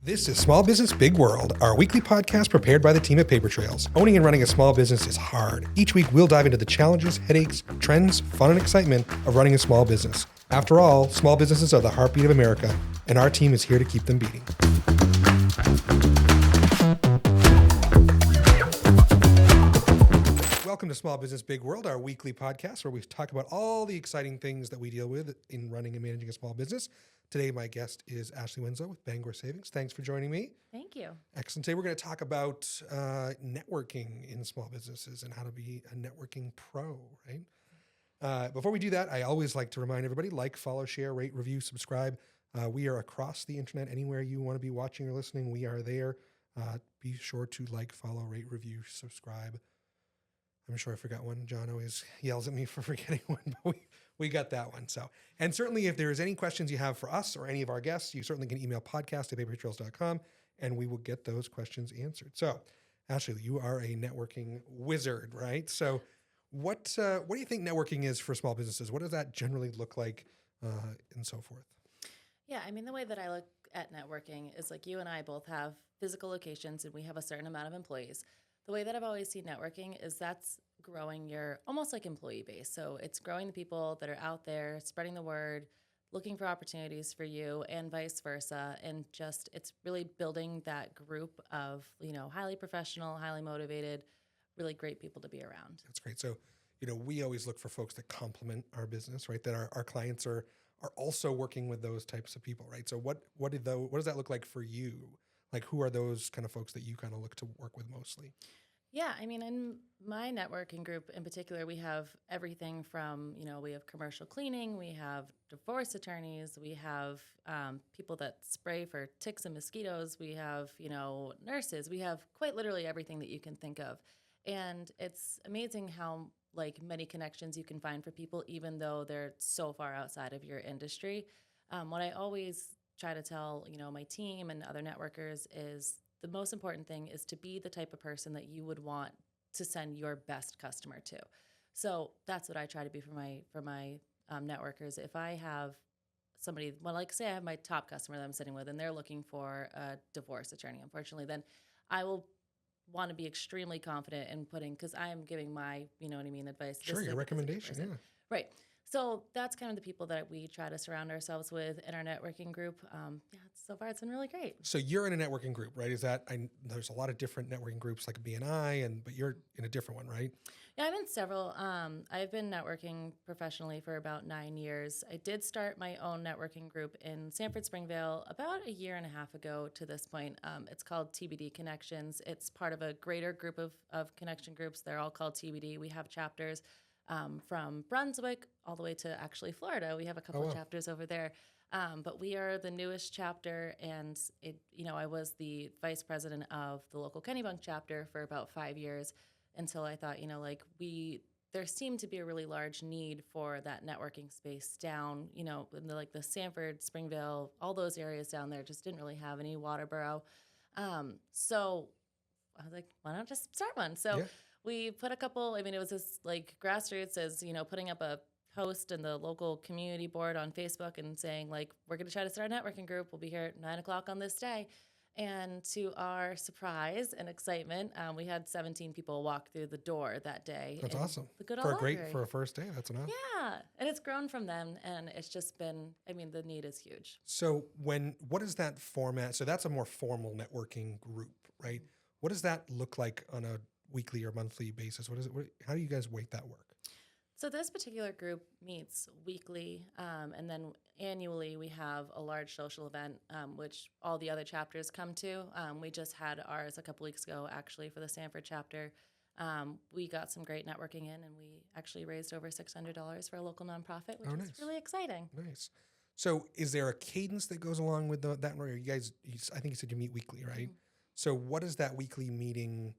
This is Small Business Big World, our weekly podcast prepared by the team at Paper Trails. Owning and running a small business is hard. Each week, we'll dive into the challenges, headaches, trends, fun, and excitement of running a small business. After all, small businesses are the heartbeat of America, and our team is here to keep them beating. Welcome to Small Business Big World, our weekly podcast where we talk about all the exciting things that we deal with in running and managing a small business. Today, my guest is Ashley Winslow with Bangor Savings. Thanks for joining me. Thank you. Excellent. Today, we're going to talk about networking in small businesses and how to be a networking pro, right? Before we do that, I always like to remind everybody, like, follow, share, rate, review, subscribe. We are across the internet. Anywhere you want to be watching or listening, we are there. Be sure to like, follow, rate, review, subscribe. I'm sure I forgot one. John always yells at me for forgetting one, but we got that one. So, and certainly if there's any questions you have for us or any of our guests, you certainly can email podcast@papertrails.com and we will get those questions answered. So, Ashley, you are a networking wizard, right? So what do you think networking is for small businesses? What does that generally look like and so forth? Yeah, I mean, the way that I look at networking is like you and I both have physical locations and we have a certain amount of employees. The way that I've always seen networking is that's growing your almost like employee base. So it's growing the people that are out there, spreading the word, looking for opportunities for you and vice versa. And just it's really building that group of, highly professional, highly motivated, really great people to be around. That's great. So, we always look for folks that complement our business, right? That our clients are also working with those types of people, right? So what does that look like for you? Like, who are those kind of folks that you kind of look to work with mostly? Yeah, I mean, in my networking group in particular, we have everything from, we have commercial cleaning, we have divorce attorneys, we have people that spray for ticks and mosquitoes, we have, nurses, we have quite literally everything that you can think of. And it's amazing how many connections you can find for people, even though they're so far outside of your industry. What I always try to tell, my team and other networkers is the most important thing is to be the type of person that you would want to send your best customer to. So that's what I try to be for my networkers. If I have somebody, say I have my top customer that I'm sitting with and they're looking for a divorce attorney, unfortunately, then I will want to be extremely confident in because I am giving my, advice. Sure, your recommendation, yeah. Right. So that's kind of the people that we try to surround ourselves with in our networking group. So far it's been really great. So you're in a networking group, right? There's a lot of different networking groups like BNI, but you're in a different one, right? Yeah, I'm in several. I've been networking professionally for about 9 years. I did start my own networking group in Sanford Springvale about a year and a half ago to this point. It's called TBD Connections. It's part of a greater group of connection groups. They're all called TBD. We have chapters from Brunswick all the way to actually Florida. We have a couple of chapters over there. But we are the newest chapter, and I was the vice president of the local Kennebunk chapter for about 5 years until I thought, there seemed to be a really large need for that networking space down, in the Sanford, Springvale, all those areas down there just didn't really have any Waterboro. So I was like, why not just start one? So yeah. We put a couple, it was this grassroots as, putting up a post in the local community board on Facebook and saying we're going to try to start a networking group. We'll be here at 9:00 on this day. And to our surprise and excitement, we had 17 people walk through the door that day. That's awesome. The good old library. For a first day. That's enough. Yeah. And it's grown from then. And it's just been, the need is huge. So what is that format? So that's a more formal networking group, right? What does that look like on a weekly or monthly basis? How do you guys make that work? So this particular group meets weekly, and then annually we have a large social event, which all the other chapters come to. We just had ours a couple weeks ago, actually, for the Sanford chapter. We got some great networking in, and we actually raised over $600 for a local nonprofit, which is really exciting. Nice. So is there a cadence that goes along with that? Or you guys, I think you said you meet weekly, right? Mm-hmm. So what does that weekly meeting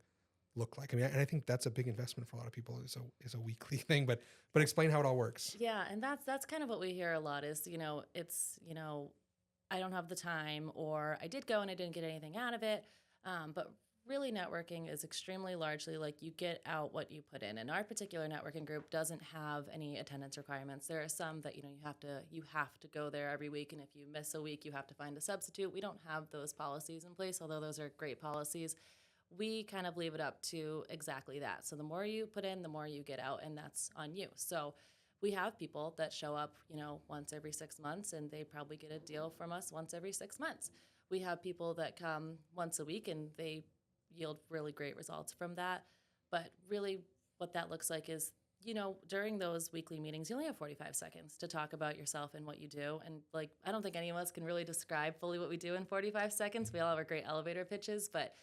look like? And I think that's a big investment for a lot of people is a weekly thing, but explain how it all works. Yeah. And that's kind of what we hear a lot is, it's, I don't have the time, or I did go and I didn't get anything out of it. But really networking is extremely largely like you get out what you put in. And our particular networking group doesn't have any attendance requirements. There are some that, you have to go there every week. And if you miss a week, you have to find a substitute. We don't have those policies in place, although those are great policies. We kind of leave it up to exactly that. So the more you put in, the more you get out, and that's on you. So we have people that show up, once every 6 months, and they probably get a deal from us once every 6 months. We have people that come once a week, and they yield really great results from that. But really, what that looks like is, during those weekly meetings, you only have 45 seconds to talk about yourself and what you do. And I don't think any of us can really describe fully what we do in 45 seconds. We all have our great elevator pitches, but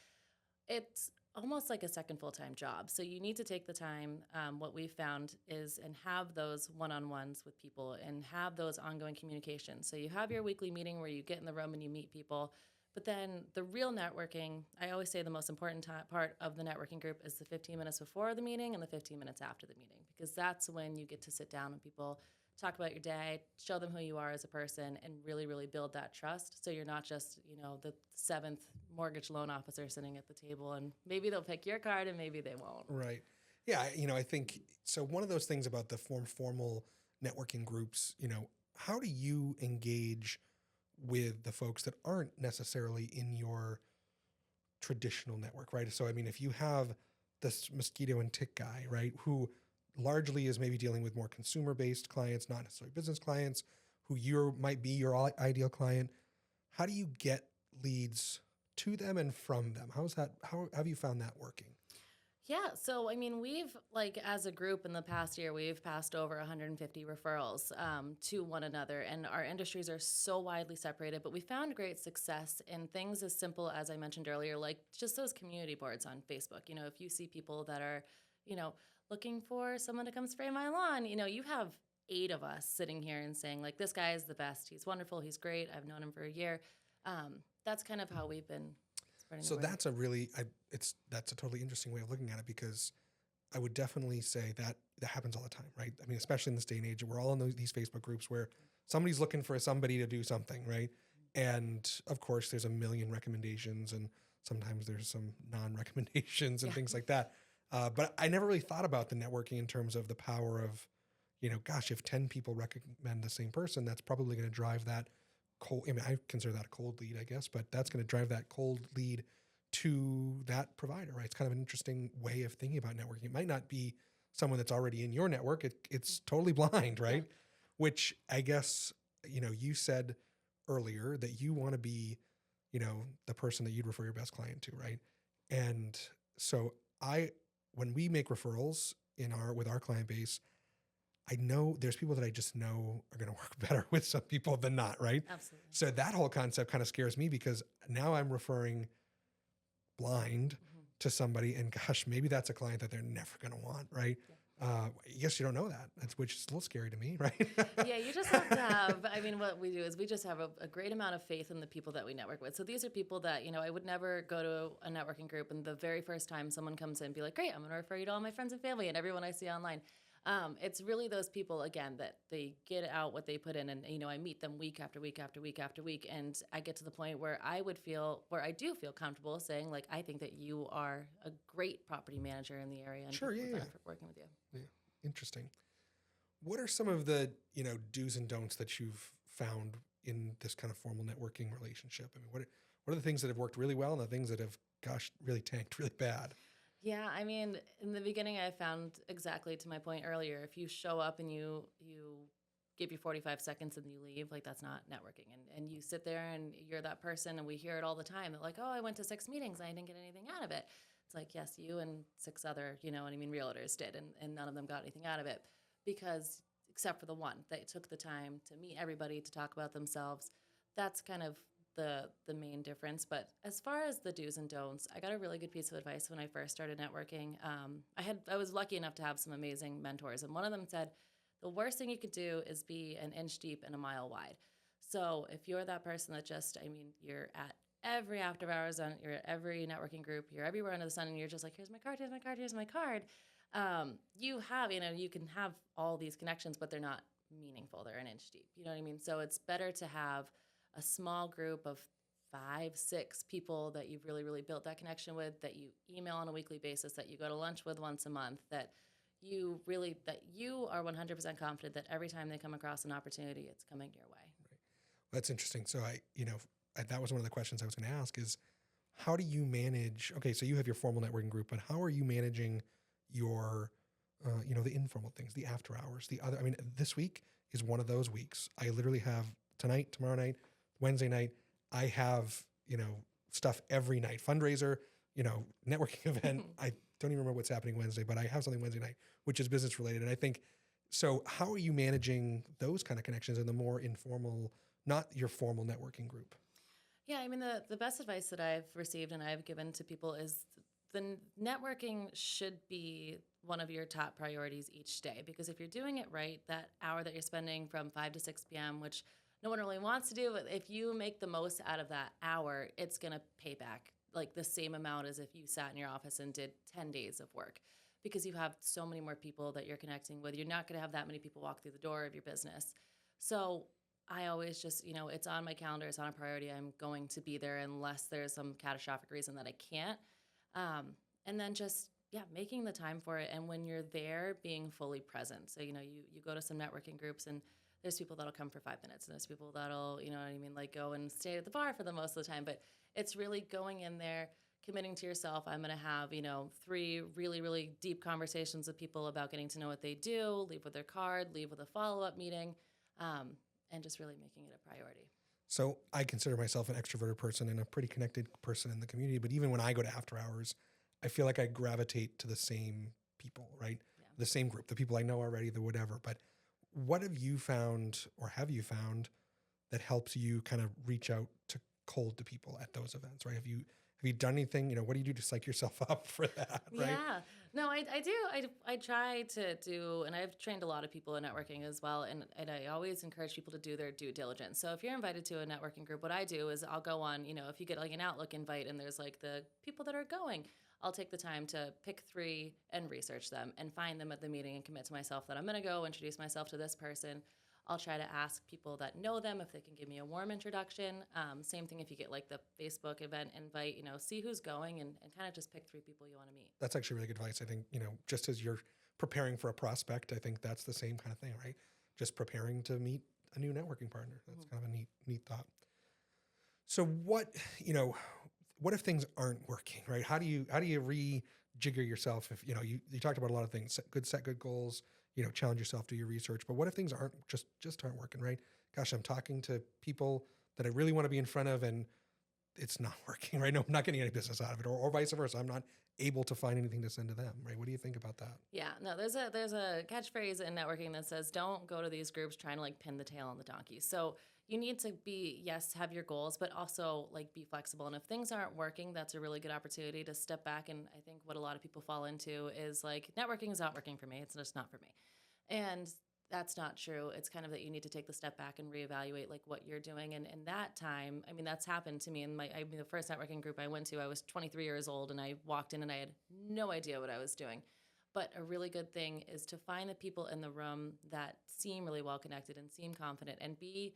it's almost like a second full-time job. So you need to take the time. What we've found is, and have those one-on-ones with people and have those ongoing communications. So you have your weekly meeting where you get in the room and you meet people. But then the real networking, I always say the most important part of the networking group is the 15 minutes before the meeting and the 15 minutes after the meeting, because that's when you get to sit down with people, talk about your day, show them who you are as a person, and really, really build that trust. So you're not just, the seventh mortgage loan officer sitting at the table, and maybe they'll pick your card and maybe they won't. Right. Yeah. I think so. One of those things about the formal networking groups, how do you engage with the folks that aren't necessarily in your traditional network, right? So, if you have this mosquito and tick guy, right, who largely is maybe dealing with more consumer-based clients, not necessarily business clients, who might be your ideal client, how do you get leads to them and from them? How have you found that working? Yeah, so we've as a group in the past year, we've passed over 150 referrals to one another, and our industries are so widely separated. But we found great success in things as simple as I mentioned earlier, like just those community boards on Facebook. If you see people that are, looking for someone to come spray my lawn, you have 8 of us sitting here and saying this guy is the best. He's wonderful. He's great. I've known him for a year. That's kind of how we've been. So that's that's a totally interesting way of looking at it, because I would definitely say that happens all the time, right? Especially in this day and age, we're all in these Facebook groups where somebody's looking for somebody to do something, right? And of course, there's a million recommendations, and sometimes there's some non-recommendations and things like that. But I never really thought about the networking in terms of the power of, gosh, if 10 people recommend the same person, that's probably going to drive that cold. I consider that a cold lead, I guess, but that's going to drive that cold lead to that provider, right? It's kind of an interesting way of thinking about networking. It might not be someone that's already in your network. It's totally blind, right? Yeah. Which I guess, you said earlier that you want to be, the person that you'd refer your best client to, right? And so when we make referrals with our client base, I know there's people that I just know are going to work better with some people than not, right? Absolutely. So that whole concept kind of scares me, because now I'm referring blind to somebody, and gosh, maybe that's a client that they're never going to want, right? Yeah. I guess you don't know that, which is a little scary to me, right? Yeah, you just have to have, what we do is we just have a great amount of faith in the people that we network with. So these are people that, I would never go to a networking group and the very first time someone comes in, be like, great, I'm going to refer you to all my friends and family and everyone I see online. It's really those people, again, that they get out what they put in, and I meet them week after week after week after week, and I get to the point where I do feel comfortable saying, I think that you are a great property manager in the area, and sure, yeah, benefit working with you. Yeah, interesting. What are some of the do's and don'ts that you've found in this kind of formal networking relationship? What are the things that have worked really well, and the things that have, gosh, really tanked really bad? Yeah, in the beginning, I found exactly to my point earlier, if you show up and you give you 45 seconds and you leave, that's not networking. And you sit there and you're that person, and we hear it all the time. They're like, oh, I went to 6 meetings and I didn't get anything out of it. It's like, yes, you and 6 other, realtors did, and none of them got anything out of it, because except for the one, they took the time to meet everybody, to talk about themselves. That's kind of the main difference. But as far as the do's and don'ts, I got a really good piece of advice when I first started networking. I was lucky enough to have some amazing mentors, and one of them said, the worst thing you could do is be an inch deep and a mile wide. So if you're that person that just, you're at every after hours, you're at every networking group, you're everywhere under the sun, and you're just like, here's my card, here's my card, here's my card. You have, you can have all these connections, but they're not meaningful. They're an inch deep. You know what I mean? So it's better to have a small group of 5, 6 people that you've really, really built that connection with, that you email on a weekly basis, that you go to lunch with once a month, that you are 100% confident that every time they come across an opportunity, it's coming your way. That's interesting. So that was one of the questions I was going to ask is, how do you manage, okay, so you have your formal networking group, but how are you managing your, the informal things, the after hours, this week is one of those weeks. I literally have tonight, tomorrow night, Wednesday night, I have, stuff every night, fundraiser, networking event. I don't even remember what's happening Wednesday, but I have something Wednesday night, which is business related. And I think, so how are you managing those kind of connections in the more informal, not your formal networking group? Yeah, I mean, the best advice that I've received and I've given to people is the networking should be one of your top priorities each day. Because if you're doing it right, that hour that you're spending from 5 to 6 p.m., which no one really wants to do, but if you make the most out of that hour, it's going to pay back like the same amount as if you sat in your office and did 10 days of work, because you have so many more people that you're connecting with. You're not going to have that many people walk through the door of your business. So I always just, it's on my calendar, it's on a priority. I'm going to be there unless there's some catastrophic reason that I can't. And then just, making the time for it. And when you're there, being fully present. So, you go to some networking groups and there's people that'll come for 5 minutes and there's people that'll, like go and stay at the bar for the most of the time. But it's really going in there, committing to yourself. I'm going to have, 3 really, really deep conversations with people about getting to know what they do, leave with their card, leave with a follow-up meeting, and just really making it a priority. So I consider myself an extroverted person and a pretty connected person in the community. But even when I go to after hours, I feel like I gravitate to the same people, right? Yeah. The same group, the people I know already, the whatever. But what have you found that helps you kind of reach out to cold to people at those events, right? Have you done anything, what do you do to psych yourself up for that, right? Yeah, no, I do. I try to do, and I've trained a lot of people in networking as well. And I always encourage people to do their due diligence. So if you're invited to a networking group, what I do is I'll go on, if you get like an Outlook invite and there's like the people that are going, I'll take the time to pick 3 and research them and find them at the meeting and commit to myself that I'm going to go introduce myself to this person. I'll try to ask people that know them if they can give me a warm introduction. Same thing if you get like the Facebook event invite, see who's going and kind of just pick 3 people you want to meet. That's actually really good advice. I think, just as you're preparing for a prospect, I think that's the same kind of thing, right? Just preparing to meet a new networking partner. That's kind of a neat thought. So what if things aren't working, right? How do you rejigger yourself if, you talked about a lot of things, set good goals, challenge yourself, do your research. But what if things aren't aren't working, right? Gosh, I'm talking to people that I really want to be in front of and it's not working, right? No, I'm not getting any business out of it, or vice versa. I'm not able to find anything to send to them, right? What do you think about that? Yeah, no, there's a catchphrase in networking that says, don't go to these groups trying to like pin the tail on the donkey. So you need to have your goals, but also like be flexible. And if things aren't working, that's a really good opportunity to step back. And I think what a lot of people fall into is like, networking is not working for me. It's just not for me. And that's not true. It's kind of that you need to take the step back and reevaluate like what you're doing. And in that time, I mean, that's happened to me in the first networking group I went to, I was 23 years old and I walked in and I had no idea what I was doing. But a really good thing is to find the people in the room that seem really well connected and seem confident and be,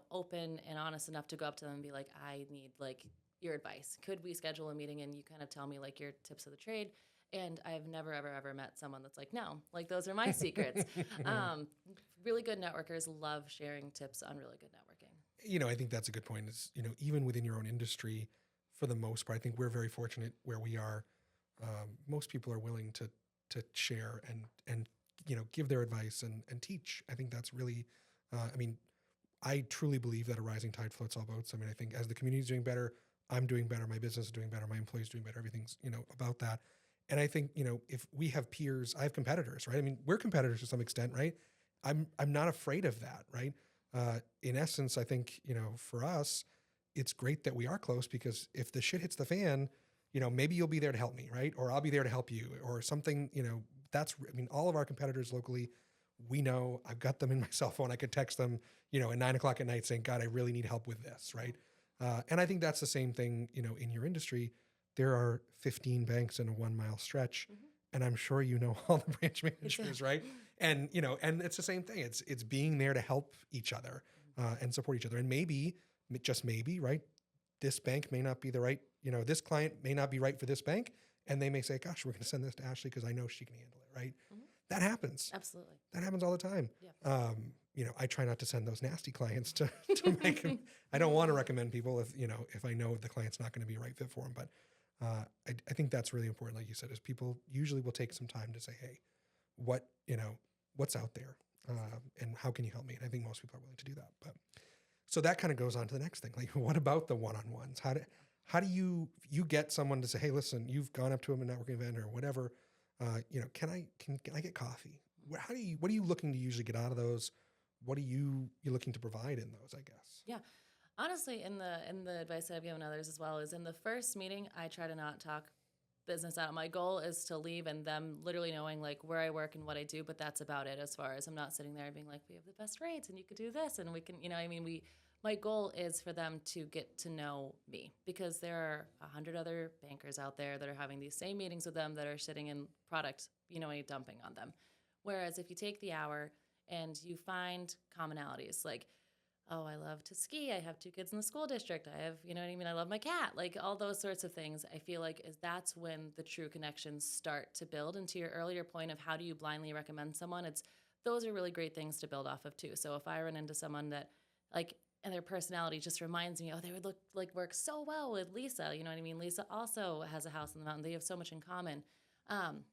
open and honest enough to go up to them and be like, I need like your advice. Could we schedule a meeting and you kind of tell me like your tips of the trade? And I've never, ever, ever met someone that's like, no, like those are my secrets. Really good networkers love sharing tips on really good networking. I think that's a good point is, even within your own industry, for the most part, I think we're very fortunate where we are. Most people are willing to share and give their advice and teach. I think that's really, I truly believe that a rising tide floats all boats. I think as the community is doing better, I'm doing better, my business is doing better, my employees doing better, everything's, about that. And I think, if we have peers, I have competitors, right? We're competitors to some extent, right? I'm not afraid of that, right? In essence, I think, for us, it's great that we are close because if the shit hits the fan, maybe you'll be there to help me, right? Or I'll be there to help you or something, all of our competitors locally, we know I've got them in my cell phone. I could text them, at 9 o'clock at night saying, God, I really need help with this, right? And I think that's the same thing, in your industry. There are 15 banks in a 1 mile stretch. Mm-hmm. And I'm sure all the branch managers, right? And, and it's the same thing. It's being there to help each other and support each other. And maybe, just maybe, right? this bank may not be the right, this client may not be right for this bank. And they may say, gosh, we're going to send this to Ashley because I know she can handle it, right? Mhm. That happens. Absolutely. That happens all the time. Yeah. I try not to send those nasty clients to make them. I don't want to recommend people if I know the client's not going to be a right fit for them. But I think that's really important. Like you said, is people usually will take some time to say, hey, what's out there, and how can you help me? And I think most people are willing to do that. But so that kind of goes on to the next thing. Like, what about the one-on-ones? How do you get someone to say, hey, listen, you've gone up to a networking event or whatever, can I get coffee? What are you looking to usually get out of those? What are you looking to provide in those, I guess? Yeah. Honestly, in the advice that I've given others as well is in the first meeting, I try to not talk business out. My goal is to leave and them literally knowing like where I work and what I do, but that's about it. As far as I'm not sitting there being like, we have the best rates and you could do this and we can, my goal is for them to get to know me because there are 100 other bankers out there that are having these same meetings with them that are sitting in product, dumping on them. Whereas if you take the hour and you find commonalities like, oh, I love to ski. I have 2 kids in the school district. I have, I love my cat. Like all those sorts of things. I feel like that's when the true connections start to build. And to your earlier point of how do you blindly recommend someone, those are really great things to build off of too. So if I run into someone that and their personality just reminds me, oh, they would work so well with Lisa. You know what I mean? Lisa also has a house in the mountain. They have so much in common.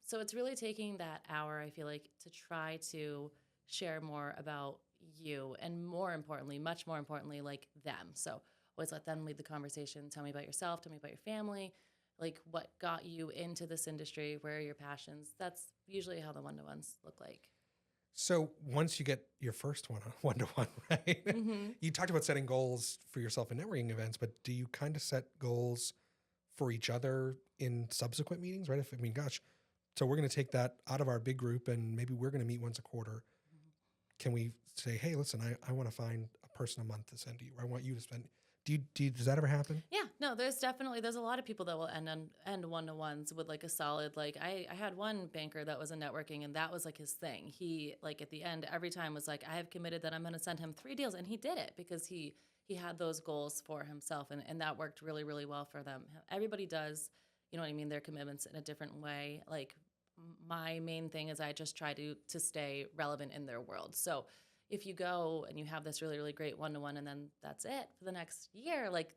So it's really taking that hour, I feel like, to try to share more about you and much more importantly, like them. So always let them lead the conversation. Tell me about yourself. Tell me about your family. Like what got you into this industry? Where are your passions? That's usually how the one-to-ones look like. So once you get your first one-to-one, right? Mm-hmm. You talked about setting goals for yourself in networking events, but do you kind of set goals for each other in subsequent meetings, right? Gosh, so we're going to take that out of our big group and maybe we're going to meet once a quarter. Can we say, hey, listen, I want to find a person a month to send to you, or I want you to spend. Does that ever happen? Yeah, no, there's a lot of people that will end one-to-ones with like a solid, like I had one banker that was in networking and that was like his thing. He like at the end every time was like, I have committed that I'm going to send him 3 deals, and he did it because he had those goals for himself, and that worked really, really well for them. Everybody does, their commitments in a different way. Like my main thing is I just try to stay relevant in their world. So if you go and you have this really, really great one-to-one and then that's it for the next year, like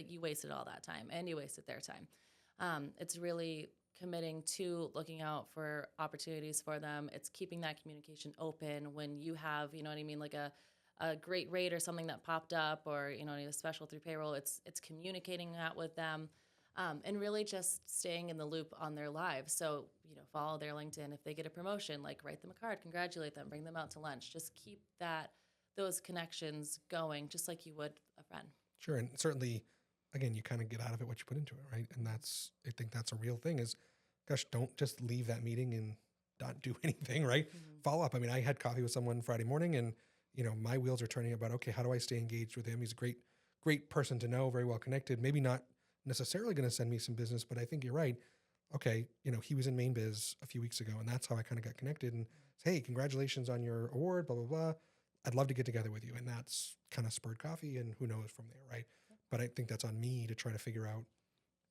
you wasted all that time and you wasted their time. It's really committing to looking out for opportunities for them. It's keeping that communication open when you have, like a great rate or something that popped up or, a special through payroll. It's communicating that with them. And really just staying in the loop on their lives. So, follow their LinkedIn. If they get a promotion, like write them a card, congratulate them, bring them out to lunch. Just keep those connections going, just like you would a friend. Sure. And certainly, again, you kind of get out of it what you put into it, right? And I think that's a real thing is, gosh, don't just leave that meeting and not do anything, right? Mm-hmm. Follow up. I had coffee with someone Friday morning and, my wheels are turning about, okay, how do I stay engaged with him? He's a great person to know, very well connected, maybe not necessarily going to send me some business, but I think you're right. Okay, he was in Main Biz a few weeks ago, and that's how I kind of got connected. And hey, congratulations on your award, blah blah blah. I'd love to get together with you, and that's kind of spurred coffee, and who knows from there, right? Yep. But I think that's on me to try to figure out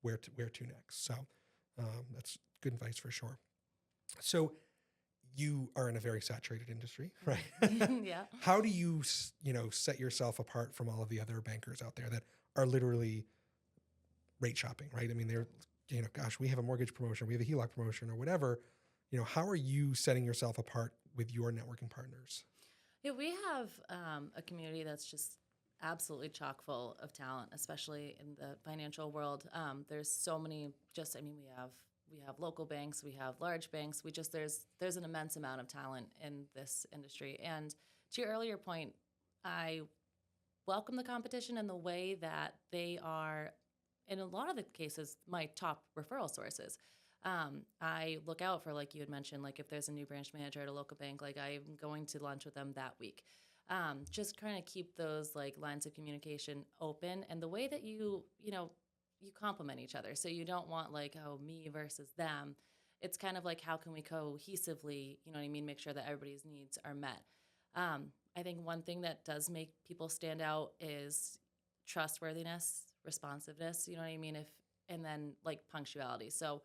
where to next. So that's good advice for sure. So you are in a very saturated industry, right? Yeah. How do you set yourself apart from all of the other bankers out there that are literally rate shopping, right? They're, gosh, we have a mortgage promotion, we have a HELOC promotion or whatever. How are you setting yourself apart with your networking partners? Yeah, we have a community that's just absolutely chock full of talent, especially in the financial world. There's so many, we have local banks, we have large banks. There's an immense amount of talent in this industry. And to your earlier point, I welcome the competition in the way that they are, in a lot of the cases, my top referral sources. I look out for, like you had mentioned, like if there's a new branch manager at a local bank, like I'm going to lunch with them that week. Just trying to keep those like lines of communication open, and the way that you complement each other. So you don't want like, oh, me versus them. It's kind of like, how can we cohesively, make sure that everybody's needs are met. I think one thing that does make people stand out is trustworthiness, responsiveness, you know what I mean? And then like punctuality. So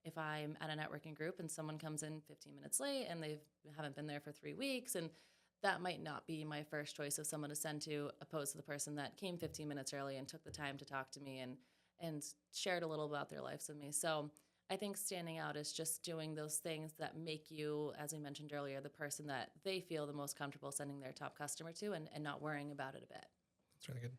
if I'm at a networking group and someone comes in 15 minutes late and they haven't been there for 3 weeks, and that might not be my first choice of someone to send to, opposed to the person that came 15 minutes early and took the time to talk to me and shared a little about their lives with me. So I think standing out is just doing those things that make you, as we mentioned earlier, the person that they feel the most comfortable sending their top customer to, and not worrying about it a bit. That's really good.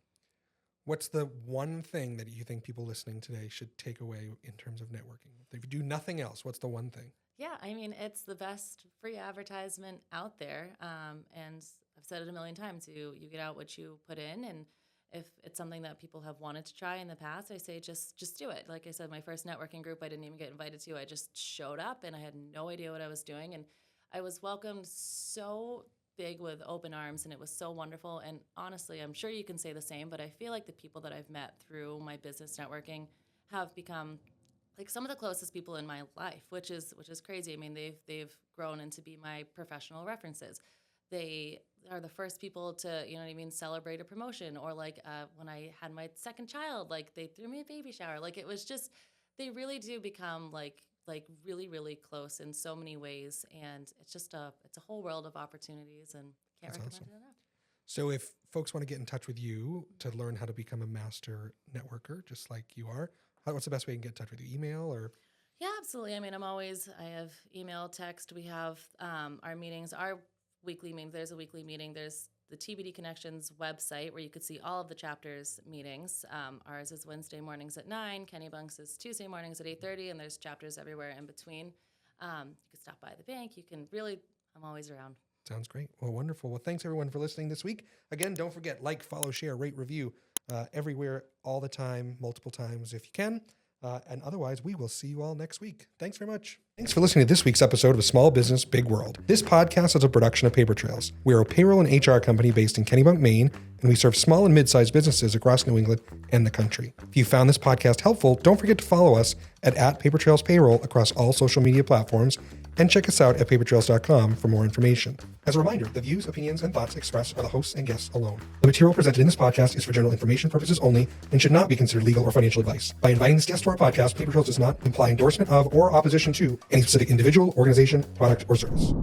What's the one thing that you think people listening today should take away in terms of networking? If you do nothing else, what's the one thing? Yeah, I mean, it's the best free advertisement out there. And I've said it a million times, you get out what you put in. And if it's something that people have wanted to try in the past, I say just do it. Like I said, my first networking group, I didn't even get invited to. I just showed up and I had no idea what I was doing. And I was welcomed so big with open arms, and it was so wonderful. And honestly, I'm sure you can say the same, but I feel like the people that I've met through my business networking have become like some of the closest people in my life, which is crazy. I mean, they've grown into be my professional references. They are the first people to, you know what I mean, celebrate a promotion, or like when I had my second child, like they threw me a baby shower. Like it was just, they really do become like really, really close in so many ways. And it's just it's a whole world of opportunities, and can't recommend it enough. So if folks want to get in touch with you to learn how to become a master networker, just like you are, what's the best way to get in touch with you? Email or? Yeah, absolutely. I mean, I have email, text. We have our meetings, our weekly meetings. There's a weekly meeting. There's the TBD Connections website where you could see all of the chapters meetings. Ours is Wednesday mornings at 9. Kenny Bunk's is Tuesday mornings at 8:30, and there's chapters everywhere in between. You can stop by the bank. You can really, I'm always around. Sounds great. Well, wonderful. Well, thanks everyone for listening this week. Again, don't forget, like, follow, share, rate, review everywhere, all the time, multiple times if you can. And otherwise, we will see you all next week. Thanks very much. Thanks for listening to this week's episode of Small Business, Big World. This podcast is a production of Paper Trails. We are a payroll and HR company based in Kennebunk, Maine, and we serve small and mid-sized businesses across New England and the country. If you found this podcast helpful, don't forget to follow us at Paper Trails Payroll across all social media platforms, and check us out at papertrails.com for more information. As a reminder, the views, opinions, and thoughts expressed are the hosts and guests alone. The material presented in this podcast is for general information purposes only and should not be considered legal or financial advice. By inviting this guest to our podcast, Paper Trails does not imply endorsement of or opposition to any specific individual, organization, product, or service.